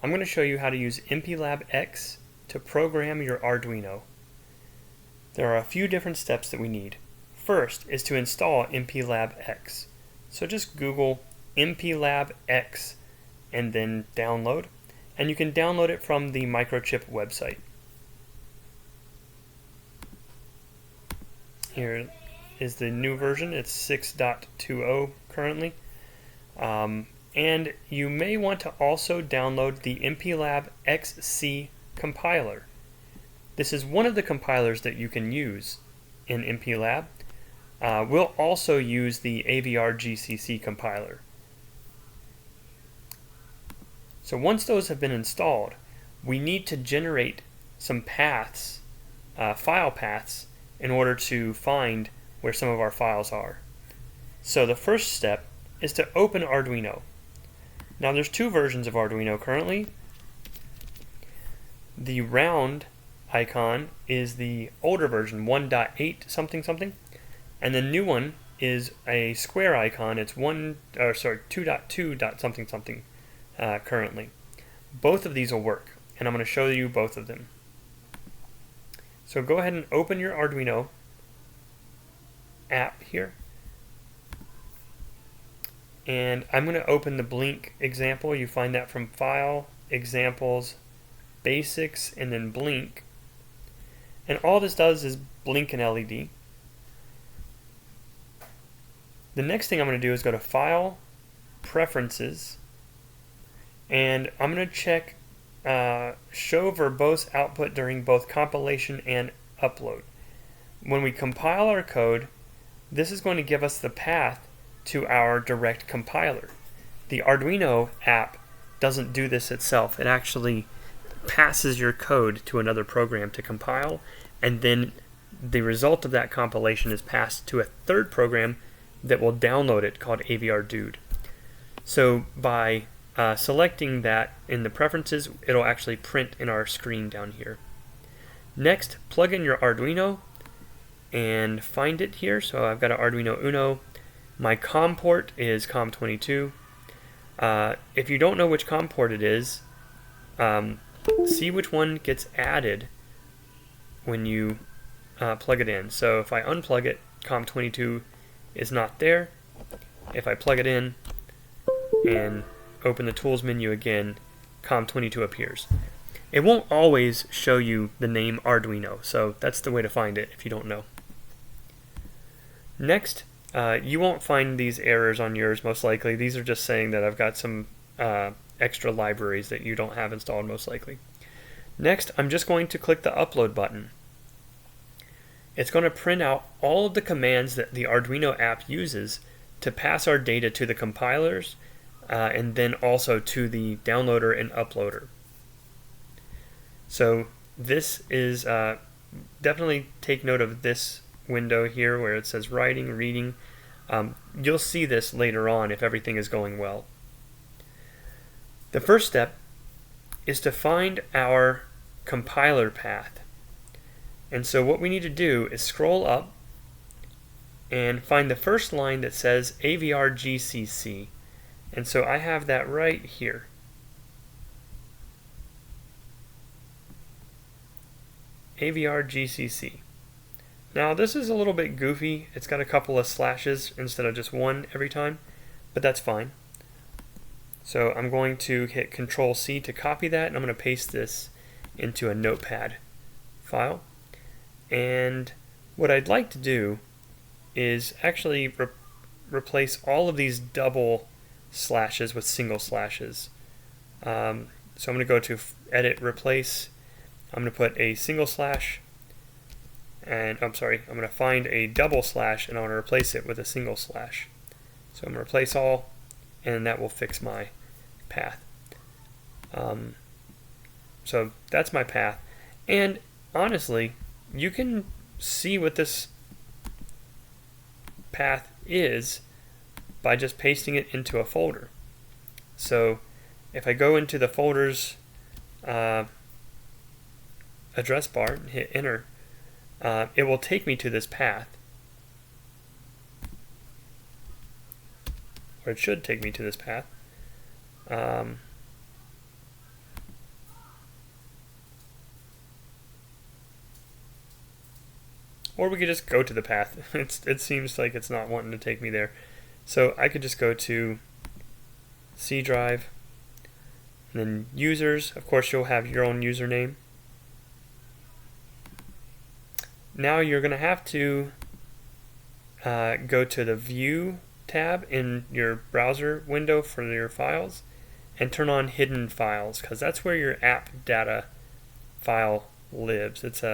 I'm going to show you how to use MPLAB X to program your Arduino. There are a few different steps that we need. First is to install MPLAB X. So just Google MPLAB X and then download. And you can download it from the Microchip website. Here is the new version. It's 6.20 currently. And you may want to also download the MPLAB XC compiler. This is one of the compilers that you can use in MPLAB. We'll also use the AVR GCC compiler. So once those have been installed, we need to generate some paths, file paths, in order to find where some of our files are. So the first step is to open Arduino. Now there's two versions of Arduino currently. The round icon is the older version, 1.8 something something, and the new one is a square icon. It's 2.2 something something currently. Both of these will work, and I'm going to show you both of them. So go ahead and open your Arduino app here. And I'm going to open the Blink example. You find that from File, Examples, Basics, and then Blink. And all this does is blink an LED. The next thing I'm going to do is go to File, Preferences, and I'm going to check Show Verbose Output during both compilation and upload. When we compile our code, this is going to give us the path to our direct compiler. The Arduino app doesn't do this itself. It actually passes your code to another program to compile, and then the result of that compilation is passed to a third program that will download it called AVR Dude. So by selecting that in the preferences, it'll actually print in our screen down here. Next, plug in your Arduino and find it here. So I've got an Arduino Uno. My COM port is COM22. If you don't know which COM port it is, see which one gets added when you plug it in. So if I unplug it, COM22 is not there. If I plug it in and open the tools menu again, COM22 appears. It won't always show you the name Arduino, so that's the way to find it if you don't know. Next, you won't find these errors on yours most likely. These are just saying that I've got some extra libraries that you don't have installed most likely. Next, I'm just going to click the upload button. It's going to print out all of the commands that the Arduino app uses to pass our data to the compilers and then also to the downloader and uploader. So this is definitely take note of this window here where it says writing, reading. You'll see this later on if everything is going well. The first step is to find our compiler path. And so what we need to do is scroll up and find the first line that says AVR GCC. And so I have that right here. AVR GCC. Now this is a little bit goofy. It's got a couple of slashes instead of just one every time, but that's fine. So I'm going to hit Control-C to copy that, and I'm going to paste this into a notepad file. And what I'd like to do is actually replace all of these double slashes with single slashes. So I'm going to go to Edit, Replace. I'm going to put a single slash, and I'm going to find a double slash, and I want to replace it with a single slash. So I'm going to replace all, and that will fix my path. So that's my path. And honestly, you can see what this path is by just pasting it into a folder. So if I go into the folder's address bar and hit enter, it will take me to this path, or it should take me to this path. or we could just go to the path. It seems like it's not wanting to take me there. So I could just go to C drive, and then users. Of course, you'll have your own username. Now you're going to have to go to the View tab in your browser window for your files and turn on Hidden Files, because that's where your app data file lives. It's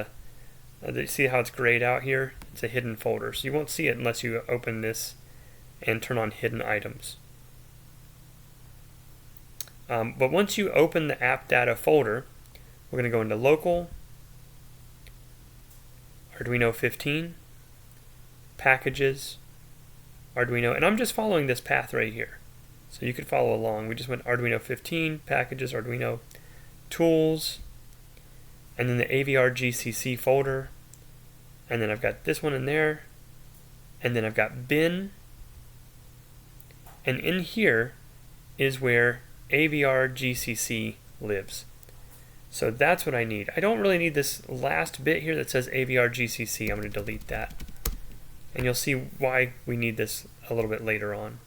see how it's grayed out here? It's a hidden folder, so you won't see it unless you open this and turn on Hidden Items. But once you open the app data folder, we're going to go into Local, Arduino 15, Packages, Arduino, and I'm just following this path right here. So you could follow along. We just went Arduino 15, Packages, Arduino, Tools, and then the AVR GCC folder, and then I've got this one in there, and then I've got bin, and in here is where AVR GCC lives. So that's what I need. I don't really need this last bit here that says AVR GCC. I'm going to delete that. And you'll see why we need this a little bit later on.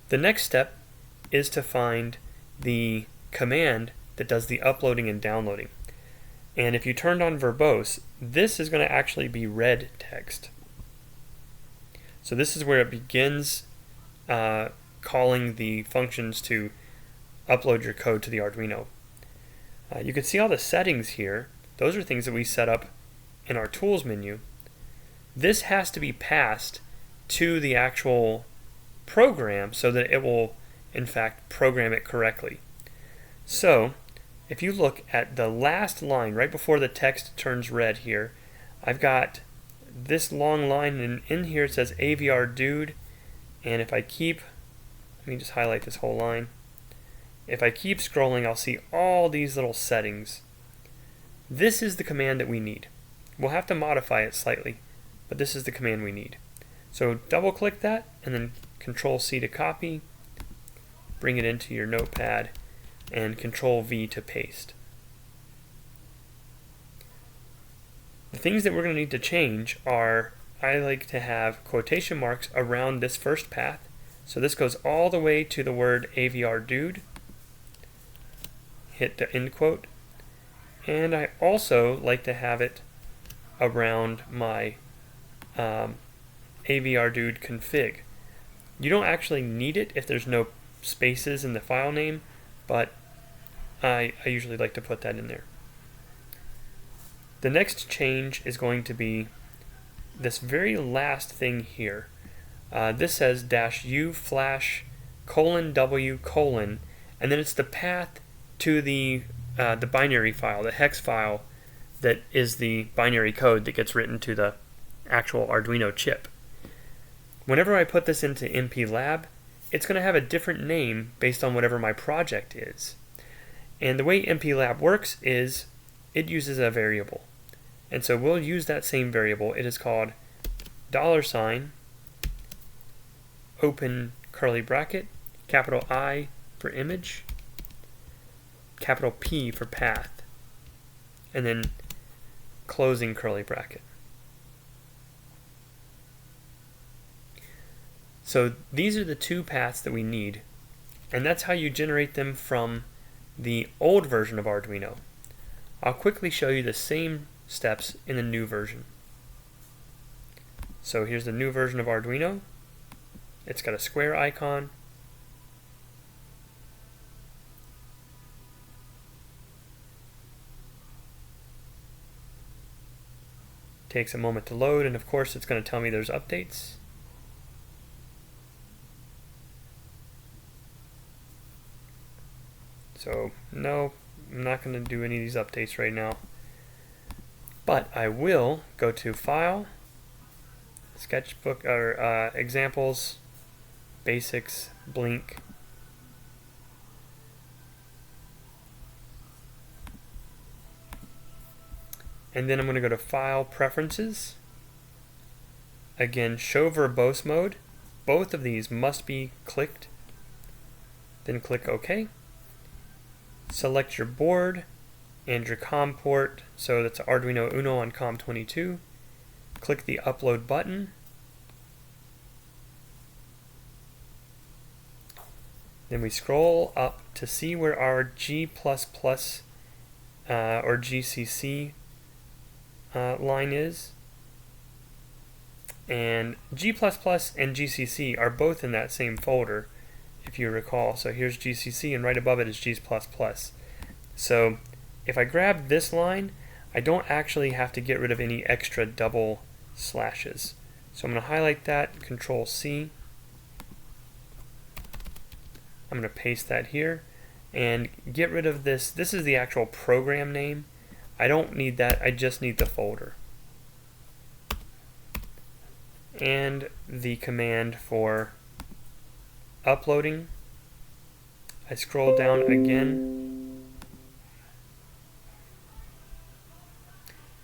The next step is to find the command that does the uploading and downloading. And if you turned on verbose, this is going to actually be red text. So this is where it begins calling the functions to upload your code to the Arduino. You can see all the settings here. Those are things that we set up in our tools menu. This has to be passed to the actual program so that it will in fact program it correctly. So if you look at the last line right before the text turns red here, I've got this long line, and in here it says AVR dude, and if I keep, let me just highlight this whole line. If I keep scrolling, I'll see all these little settings. This is the command that we need. We'll have to modify it slightly, but this is the command we need. So double click that and then Control C to copy, bring it into your notepad, and Control V to paste. The things that we're going to need to change are, I like to have quotation marks around this first path. So this goes all the way to the word AVR dude. Hit the end quote. And I also like to have it around my AVR dude config. You don't actually need it if there's no spaces in the file name, but I usually like to put that in there. The next change is going to be this very last thing here. This says -u flash :w : and then it's the path to the binary file, the hex file that is the binary code that gets written to the actual Arduino chip. Whenever I put this into MPLAB, it's going to have a different name based on whatever my project is. And the way MPLAB works is it uses a variable. And so we'll use that same variable. It is called $, open curly bracket, capital I for image, capital P for path, and then closing curly bracket. So these are the two paths that we need, and that's how you generate them from the old version of Arduino. I'll quickly show you the same steps in the new version. So here's the new version of Arduino. It's got a square icon. Takes a moment to load, and of course it's going to tell me there's updates. So no, I'm not going to do any of these updates right now. But I will go to File, Sketchbook, or Examples, Basics, Blink. And then I'm going to go to File, Preferences. Again, Show Verbose Mode. Both of these must be clicked. Then click OK. Select your board, and your COM port, so that's Arduino Uno on COM22. Click the upload button. Then we scroll up to see where our G++ or GCC line is. And G++ and GCC are both in that same folder, if you recall. So here's GCC, and right above it is G++. So if I grab this line, I don't actually have to get rid of any extra double slashes. So I'm going to highlight that, Control C. I'm going to paste that here and get rid of this. This is the actual program name. I don't need that, I just need the folder. And the command for uploading. I scroll down again.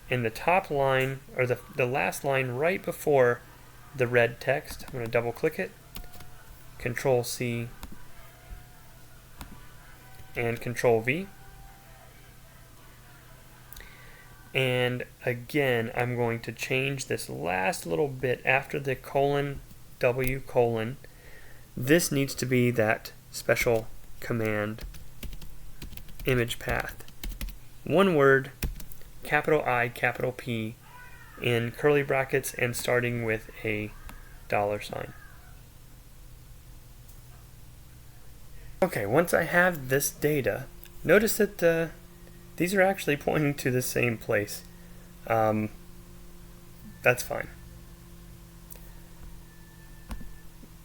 In the top line, or the last line right before the red text, I'm going to double click it, Control C, and Control V. And again, I'm going to change this last little bit after the :W:. This needs to be that special command image path. One word, capital I, capital P, in curly brackets and starting with a $sign. Okay, once I have this data, notice that these are actually pointing to the same place. That's fine.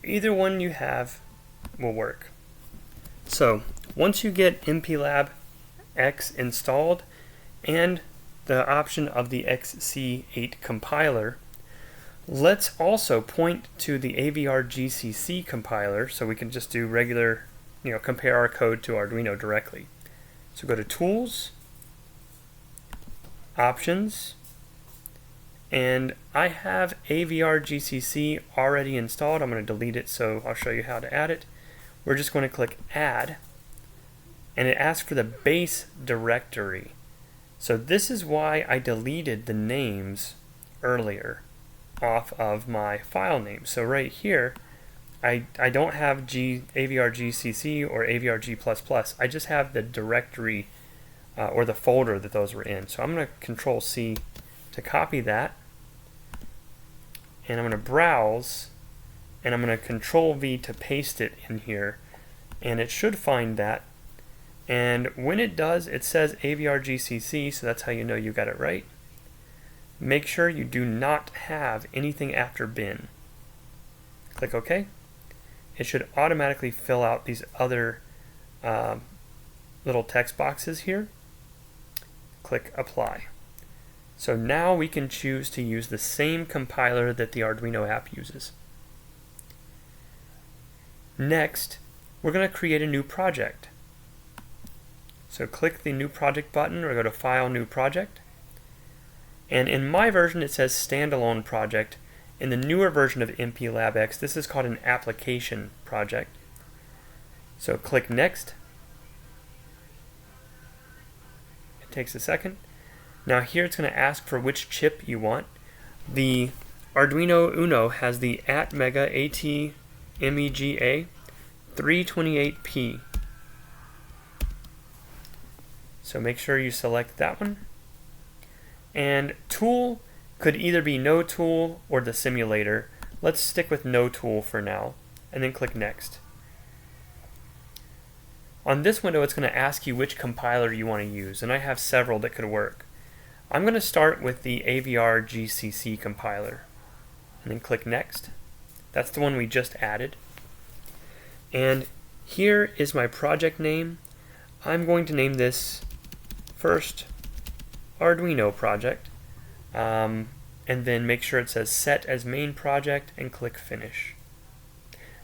Either one you have will work. So once you get MPLAB X installed and the option of the XC8 compiler, let's also point to the AVR GCC compiler so we can just do regular, compare our code to Arduino directly. So go to Tools, Options, and I have AVR GCC already installed. I'm going to delete it, so I'll show you how to add it. We're just going to click Add, and it asks for the base directory. So this is why I deleted the names earlier off of my file name. So right here, I don't have AVR GCC or AVR G++. I just have the directory or the folder that those were in. So I'm going to Control C to copy that, and I'm going to browse, and I'm going to Control V to paste it in here, and it should find that. And when it does, it says AVR GCC, so that's how you know you got it right. Make sure you do not have anything after bin. Click OK. It should automatically fill out these other little text boxes here. Click Apply. So now we can choose to use the same compiler that the Arduino app uses. Next, we're going to create a new project. So click the New Project button or go to File, New Project. And in my version it says Standalone Project. In the newer version of MPLAB X, this is called an Application Project. So click Next. It takes a second. Now here it's going to ask for which chip you want. The Arduino Uno has the ATmega ATmega 328P. So make sure you select that one. And tool could either be no tool or the simulator. Let's stick with no tool for now, and then click Next. On this window it's going to ask you which compiler you want to use, and I have several that could work. I'm going to start with the AVR GCC compiler, and then click Next. That's the one we just added. And here is my project name. I'm going to name this first Arduino project, and then make sure it says Set as Main Project and click Finish.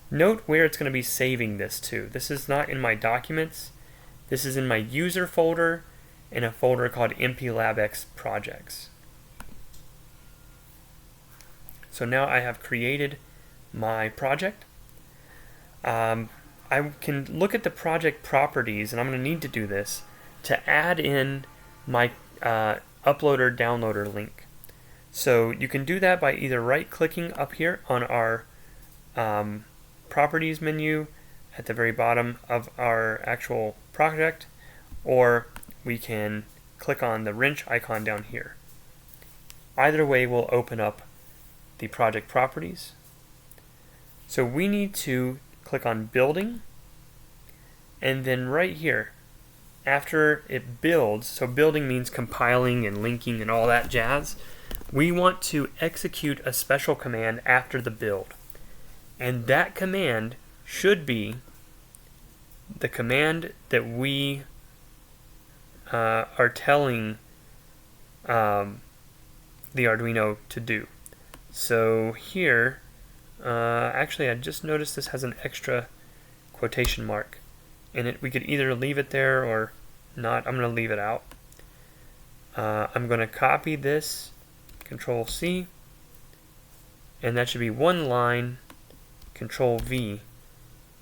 Note where it's going to be saving this to. This is not in my documents. This is in my user folder in a folder called MPLAB X projects. So now I have created my project. I can look at the project properties, and I'm going to need to do this to add in my uploader downloader link. So you can do that by either right-clicking up here on our properties menu at the very bottom of our actual project, or we can click on the wrench icon down here. Either way will open up the project properties. So we need to click on building, and then right here, after it builds, so building means compiling and linking and all that jazz, we want to execute a special command after the build. And that command should be the command that we are telling the Arduino to do. So here, actually I just noticed this has an extra quotation mark in it. We could either leave it there or not. I'm going to leave it out. I'm going to copy this, Control C, and that should be one line, Control V,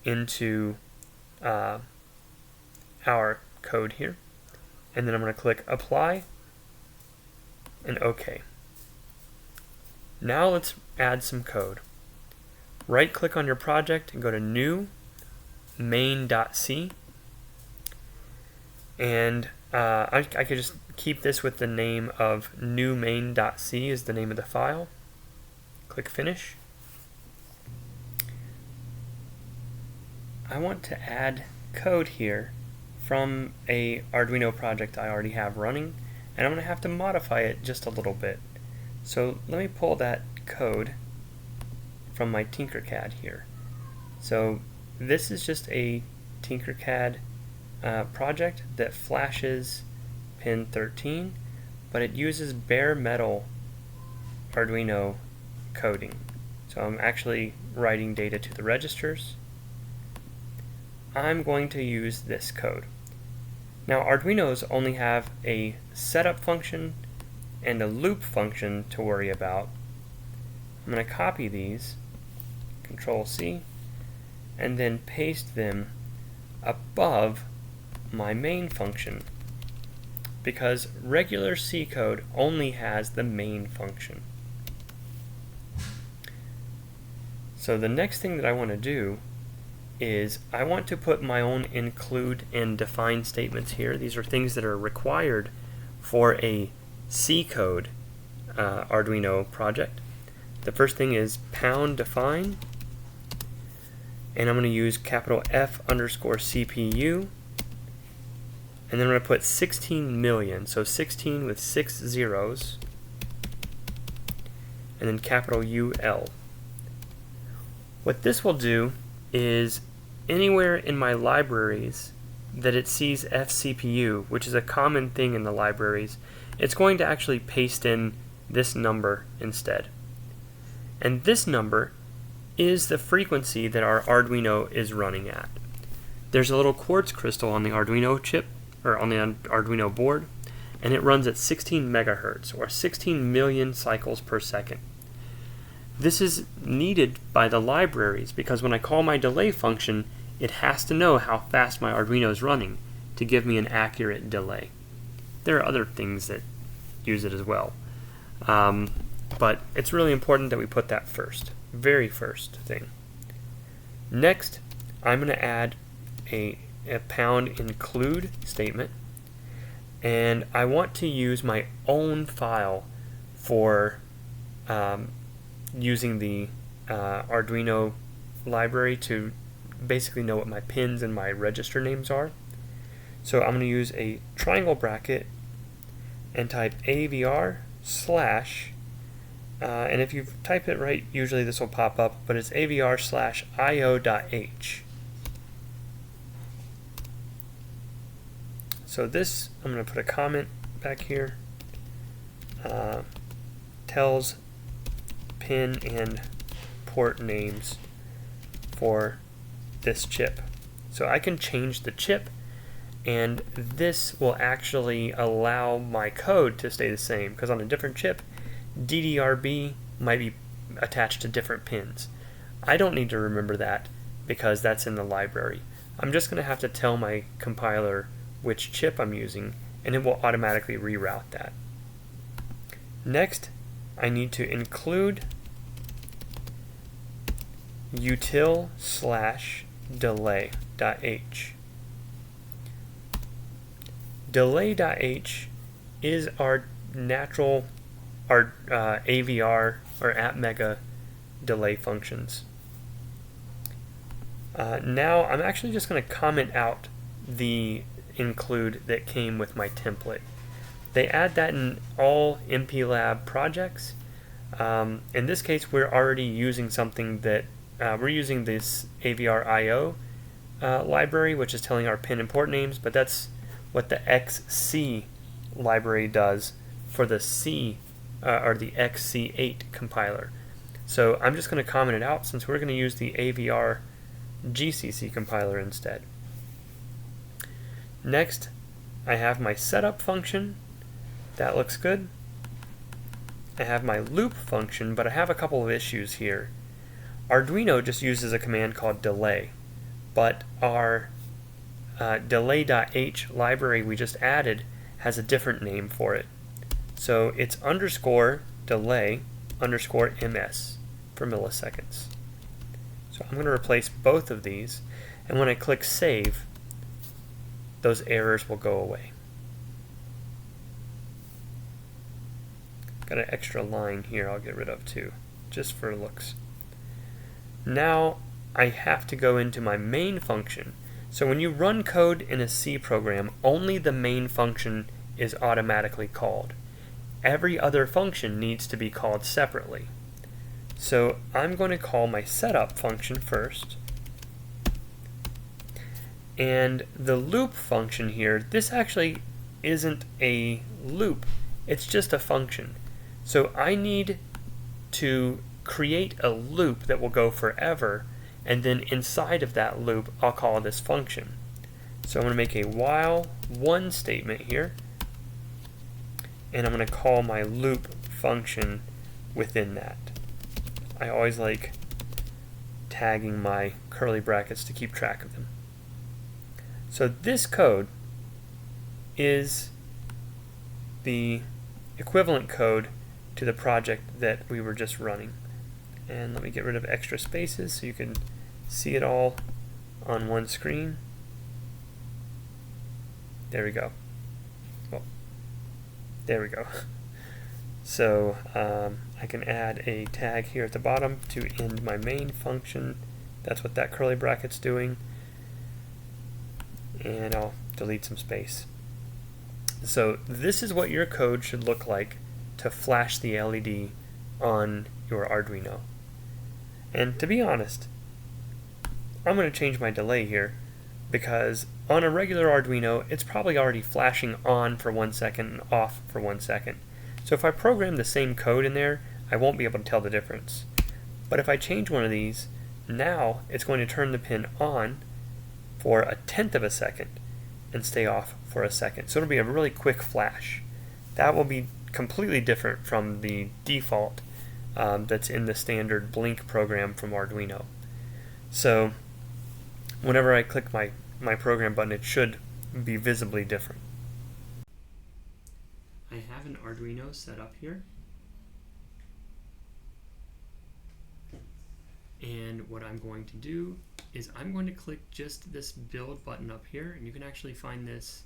into our code here. And then I'm going to click Apply and OK. Now let's add some code. Right click on your project and go to New, main.c, and I could just keep this with the name of new main.c is the name of the file. Click Finish. I want to add code here from a Arduino project I already have running, and I'm going to have to modify it just a little bit. So let me pull that code from my Tinkercad here. So this is just a Tinkercad project that flashes pin 13, but it uses bare metal Arduino coding. So I'm actually writing data to the registers. I'm going to use this code. Now Arduinos only have a setup function and a loop function to worry about. I'm going to copy these, Control C, and then paste them above my main function, because regular C code only has the main function. So the next thing that I want to do is I want to put my own include and define statements here. These are things that are required for a C code Arduino project. The first thing is pound define, and I'm going to use capital F underscore CPU, and then I'm going to put 16 million, so 16 with 6 zeros, and then capital UL. What this will do is anywhere in my libraries that it sees FCPU, which is a common thing in the libraries, it's going to actually paste in this number instead. And this number is the frequency that our Arduino is running at. There's a little quartz crystal on the Arduino chip, or on the Arduino board, and it runs at 16 megahertz, or 16 million cycles per second. This is needed by the libraries because when I call my delay function, it has to know how fast my Arduino is running to give me an accurate delay. There are other things that use it as well, but it's really important that we put that first, very first thing. Next, I'm going to add a pound include statement, and I want to use my own file for using the Arduino library to basically know what my pins and my register names are. So I'm going to use a triangle bracket and type AVR slash, and if you type it right, usually this will pop up, but it's AVR slash io.h. So this, I'm going to put a comment back here, tells pin and port names for this chip. So I can change the chip, and this will actually allow my code to stay the same, because on a different chip, DDRB might be attached to different pins. I don't need to remember that because that's in the library. I'm just going to have to tell my compiler which chip I'm using, and it will automatically reroute that. Next, I need to include util/delay.h. Delay.h is our AVR or AppMega delay functions. Now I'm actually just going to comment out the include that came with my template. They add that in all MPLAB projects. In this case, we're already using something that we're using this AVR IO library, which is telling our pin and port names, but that's what the XC library does for the C or the XC8 compiler. So I'm just going to comment it out since we're going to use the AVR GCC compiler instead. Next, I have my setup function. That looks good. I have my loop function, but I have a couple of issues here. Arduino just uses a command called delay, but our delay.h library we just added has a different name for it. So it's _delay _ms for milliseconds. So I'm going to replace both of these, and when I click save, those errors will go away. Got an extra line here I'll get rid of too, just for looks. Now I have to go into my main function. So when you run code in a C program, only the main function is automatically called. Every other function needs to be called separately. So I'm going to call my setup function first. And the loop function here, this actually isn't a loop, it's just a function. So I need to create a loop that will go forever, and then inside of that loop I'll call this function. So I'm going to make a while one statement here, and I'm going to call my loop function within that. I always like tagging my curly brackets to keep track of them. So this code is the equivalent code to the project that we were just running. And let me get rid of extra spaces so you can see it all on one screen. There we go. Well, there we go. So I can add a tag here at the bottom to end my main function. That's what that curly bracket's doing. And I'll delete some space. So this is what your code should look like to flash the LED on your Arduino. And to be honest, I'm going to change my delay here because on a regular Arduino it's probably already flashing on for 1 second and off for 1 second. So if I program the same code in there, I won't be able to tell the difference. But if I change one of these, now it's going to turn the pin on for 1/10 of a second and stay off for a second. So it'll be a really quick flash. That will be completely different from the default that's in the standard blink program from Arduino. So whenever I click my program button, it should be visibly different. I have an Arduino set up here. And what I'm going to do is I'm going to click just this build button up here, and you can actually find this,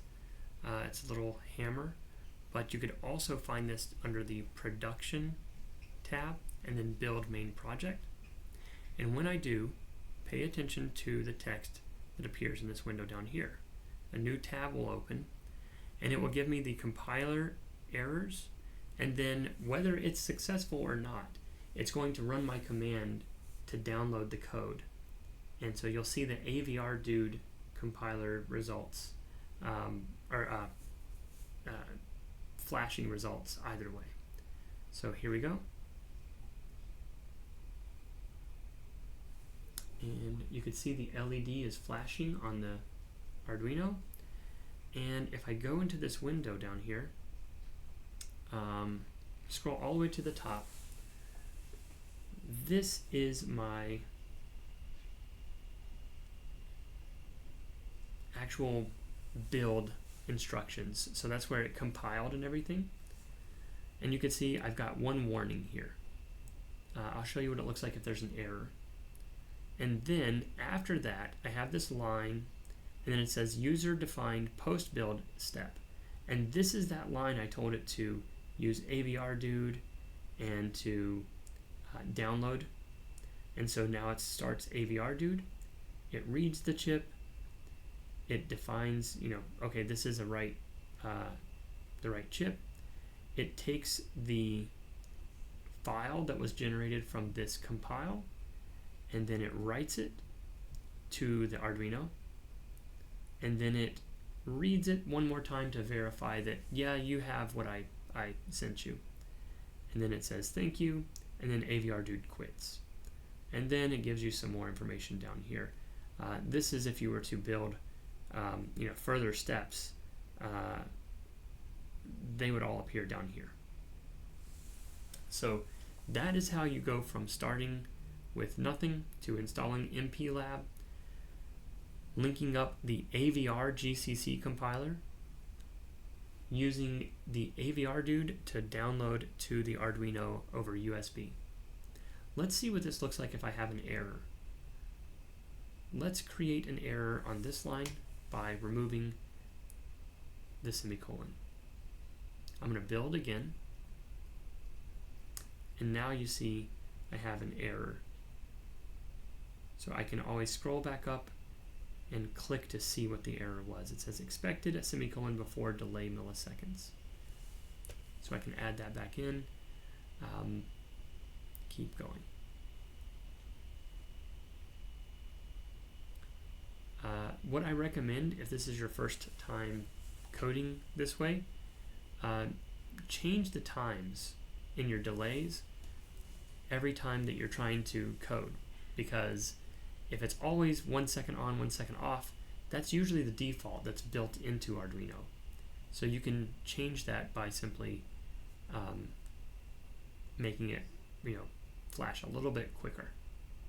it's a little hammer, but you could also find this under the production tab and then build main project. And when I do, pay attention to the text that appears in this window down here. A new tab will open, and it will give me the compiler errors, and then whether it's successful or not, it's going to run my command to download the code. And so you'll see the AVR dude compiler results, flashing results either way. So here we go. And you can see the LED is flashing on the Arduino. And if I go into this window down here, scroll all the way to the top, this is my actual build instructions. So that's where it compiled and everything. And you can see I've got one warning here. I'll show you what it looks like if there's an error. And then after that, I have this line, and then it says user-defined post-build step. And this is that line I told it to use AVR Dude and to download. And so now it starts AVR Dude. It reads the chip. It defines, okay, this is the right chip. It takes the file that was generated from this compile, and then it writes it to the Arduino, and then it reads it one more time to verify that, yeah, you have what I sent you. And then it says thank you, and then AVR Dude quits. And then it gives you some more information down here. This is if you were to build further steps, they would all appear down here. So that is how you go from starting with nothing to installing MPLAB, linking up the AVR GCC compiler, using the AVR Dude to download to the Arduino over USB. Let's see what this looks like if I have an error. Let's create an error on this line by removing the semicolon. I'm going to build again, and now you see I have an error. So I can always scroll back up and click to see what the error was. It says expected a semicolon before delay milliseconds. So I can add that back in. Keep going. What I recommend, if this is your first time coding this way, change the times in your delays every time that you're trying to code, because if it's always 1 second on, 1 second off, that's usually the default that's built into Arduino. So you can change that by simply making it, flash a little bit quicker.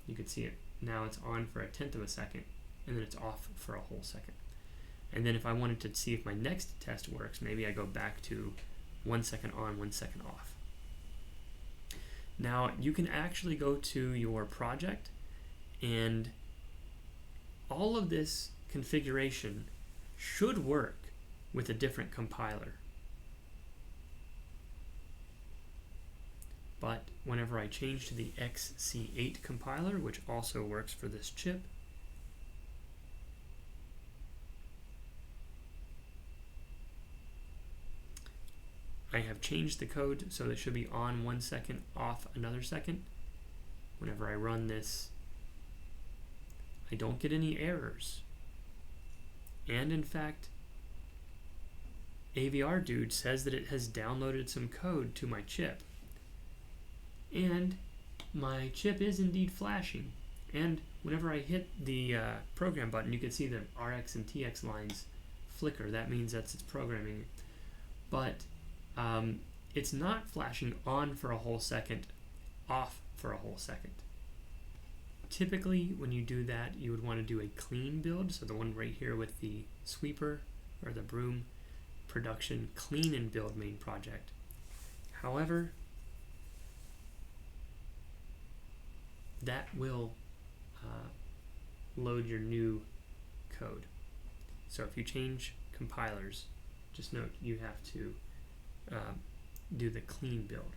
You can see it now, it's on for 1/10 of a second, and then it's off for a whole second. And then if I wanted to see if my next test works, maybe I go back to 1 second on, 1 second off. Now you can actually go to your project, and all of this configuration should work with a different compiler. But whenever I change to the XC8 compiler, which also works for this chip, I have changed the code so it should be on 1 second, off another second. Whenever I run this, I don't get any errors. And in fact, AVR Dude says that it has downloaded some code to my chip. And my chip is indeed flashing. And whenever I hit the program button, you can see the RX and TX lines flicker. That means that's its programming. But it's not flashing on for a whole second, off for a whole second. Typically, when you do that, you would want to do a clean build. So the one right here with the sweeper or the broom production clean and build main project. However, that will load your new code. So if you change compilers, just note you have to do the clean build.